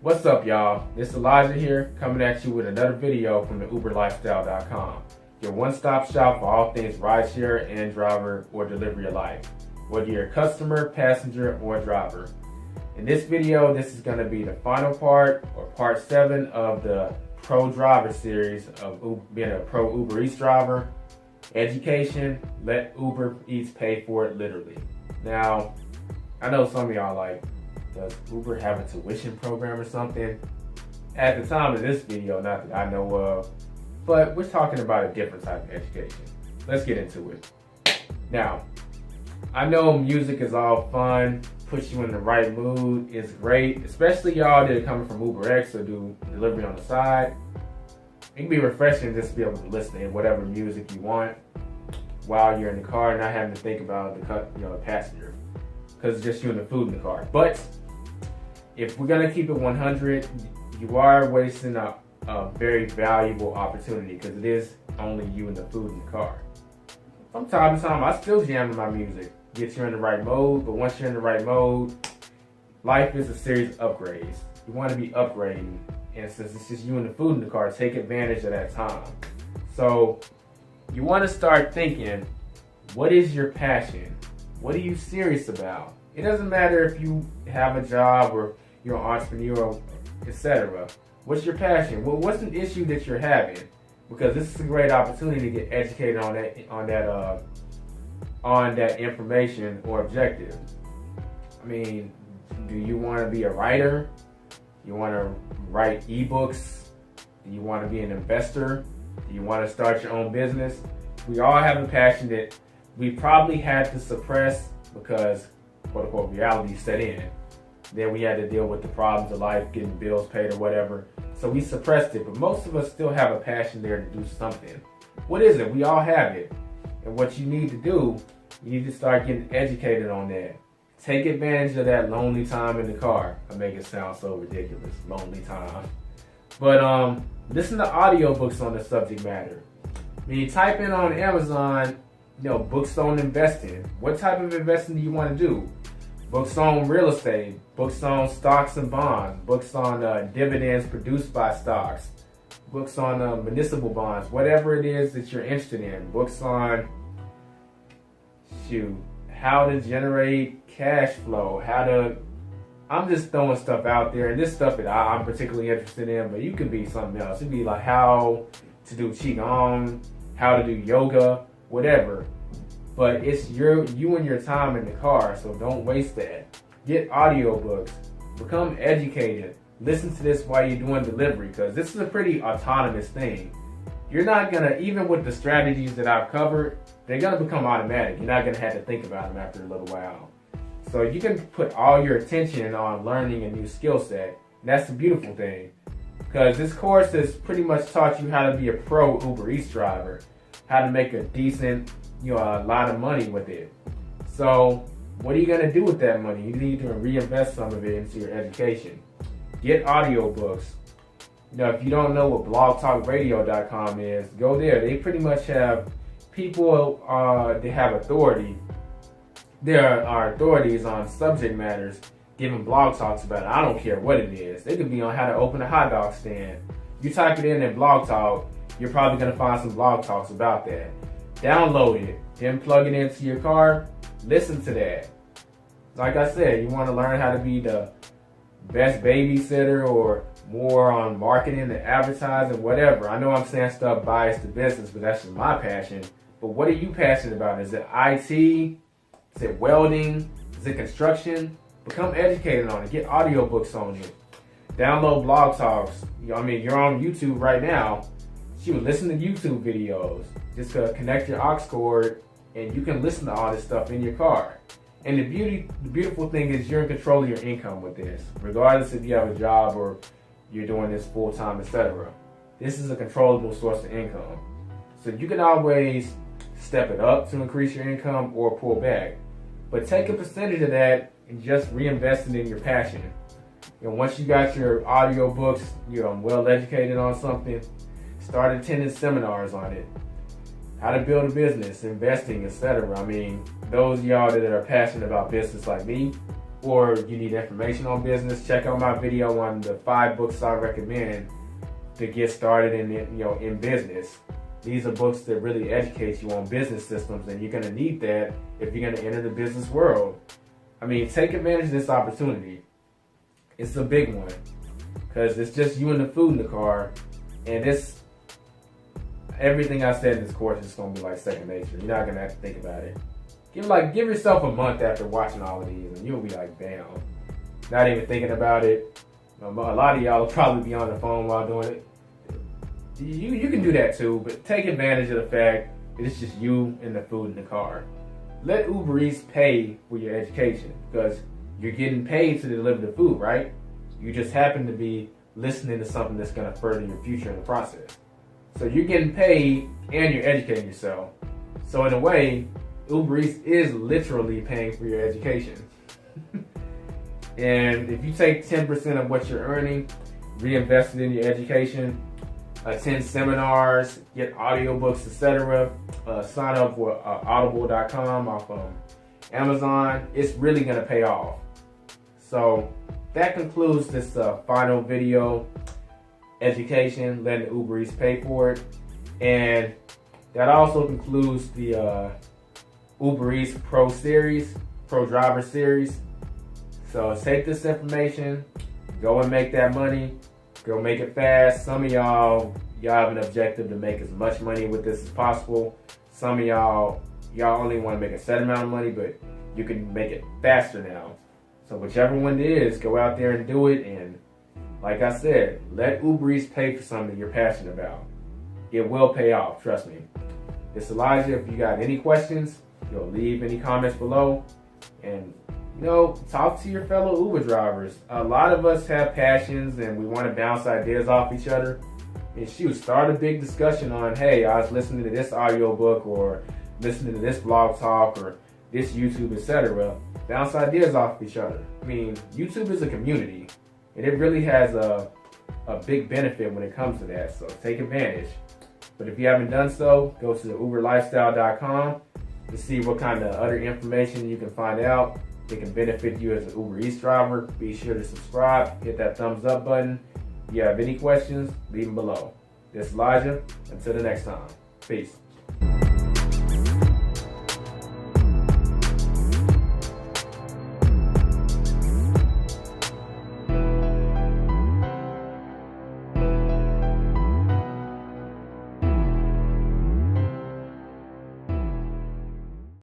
What's up, y'all? It's Elijah here, coming at you with another video from the UberLifestyle.com, your one-stop shop for all things rideshare and driver or delivery alike, whether you're a customer, passenger, or driver. In this video, this is going to be the final part, or part 7 of the Pro Driver series of being a Pro Ubereats Driver Education. Let Uber Eats pay for it, literally. Now, I know some of y'all like, does Uber have a tuition program or something? At the time of this video, not that I know of, but we're talking about a different type of education. Let's get into it. Now, I know music is all fun, puts you in the right mood, it's great, especially y'all that are coming from UberX or do delivery on the side. It can be refreshing just to be able to listen to whatever music you want while you're in the car, not having to think about the passenger, because it's just you and the food in the car. But if we're gonna keep it 100, you are wasting a very valuable opportunity, because it is only you and the food in the car. From time to time, I still jam to my music, get you in the right mode, but once you're in the right mode, life is a series of upgrades. You want to be upgrading, and since it's just you and the food in the car, take advantage of that time. So you want to start thinking, what is your passion? What are you serious about? It doesn't matter if you have a job or you're an entrepreneur, etc. What's your passion? Well, what's an issue that you're having? Because this is a great opportunity to get educated on that information or objective. I mean, do you want to be a writer? You want to write ebooks? Do you want to be an investor? Do you want to start your own business? We all have a passion that we probably had to suppress because, quote unquote, reality set in. Then we had to deal with the problems of life, getting bills paid or whatever. So we suppressed it, but most of us still have a passion there to do something. What is it? We all have it. And what you need to do, you need to start getting educated on that. Take advantage of that lonely time in the car. I make it sound so ridiculous, lonely time. But listen to audiobooks on the subject matter. When you type in on Amazon, books on investing. What type of investing do you want to do? Books on real estate, books on stocks and bonds, books on dividends produced by stocks, books on municipal bonds, whatever it is that you're interested in. Books on, how to generate cash flow, I'm just throwing stuff out there, and this stuff that I'm particularly interested in, but you could be something else. It'd be like how to do Qigong, how to do yoga, whatever. But it's you and your time in the car, so don't waste that. Get audiobooks, become educated, listen to this while you're doing delivery, because this is a pretty autonomous thing. You're not gonna, even with the strategies that I've covered, they're gonna become automatic. You're not gonna have to think about them after a little while. So you can put all your attention on learning a new skill set. And that's the beautiful thing, because this course has pretty much taught you how to be a pro Uber Eats driver, how to make a decent, a lot of money with it. So what are you gonna do with that money? You need to reinvest some of it into your education. Get audiobooks. If you don't know what blogtalkradio.com is, go there. They pretty much have people, they have authority. There are authorities on subject matters giving blog talks about it. I don't care what it is. They could be on how to open a hot dog stand. You type it in blog talk, you're probably gonna find some blog talks about that. Download it, then plug it into your car, listen to that. Like I said, you want to learn how to be the best babysitter or more on marketing and advertising, whatever. I know I'm saying stuff biased to business, but that's just my passion. But what are you passionate about? Is it IT? Is it welding? Is it construction? Become educated on it. Get audiobooks on it. Download blog talks. You're on YouTube right now. Listen to YouTube videos. Just connect your aux cord, and you can listen to all this stuff in your car. And the beautiful thing is you're in control of your income with this, regardless if you have a job or you're doing this full time, etc. This is a controllable source of income. So you can always step it up to increase your income or pull back. But take a percentage of that and just reinvest it in your passion. Once you got your audiobooks, you're well educated on something, start attending seminars on it. How to build a business, investing, etc. Those of y'all that are passionate about business like me, or you need information on business, check out my video on the 5 books I recommend to get started in business. These are books that really educate you on business systems, and you're going to need that if you're going to enter the business world. I mean, take advantage of this opportunity. It's a big one because it's just you and the food in the car, and everything I said in this course is going to be like second nature. You're not going to have to think about it. Give yourself a month after watching all of these, and you'll be like, damn, not even thinking about it. A lot of y'all will probably be on the phone while doing it. You can do that too, but take advantage of the fact that it's just you and the food in the car. Let Ubereats pay for your education because you're getting paid to deliver the food, right? You just happen to be listening to something that's going to further your future in the process. So you're getting paid and you're educating yourself. So in a way, Ubereats is literally paying for your education. And if you take 10% of what you're earning, reinvest it in your education, attend seminars, get audiobooks, etc., sign up for audible.com off Amazon, it's really going to pay off. So that concludes this final video, education, letting Ubereats pay for it. And that also concludes the Ubereats Pro Driver Series. So take this information, go and make that money, go make it fast. Some of y'all have an objective to make as much money with this as possible. Some of y'all only want to make a set amount of money, but you can make it faster now. So whichever one it is, go out there and do it. And like I said, let Ubereats pay for something you're passionate about. It will pay off, trust me. It's Elijah. If you got any questions, leave any comments below. And talk to your fellow Uber drivers. A lot of us have passions and we want to bounce ideas off each other. And start a big discussion on, hey, I was listening to this audiobook or listening to this blog talk or this YouTube, etc. Bounce ideas off each other. I mean, YouTube is a community and it really has a big benefit when it comes to that. So take advantage. But if you haven't done so, go to uberlifestyle.com to see what kind of other information you can find out. It can benefit you as an Ubereats driver. Be sure to subscribe, hit that thumbs up button. If you have any questions, leave them below. This is Elijah. Until the next time. Peace.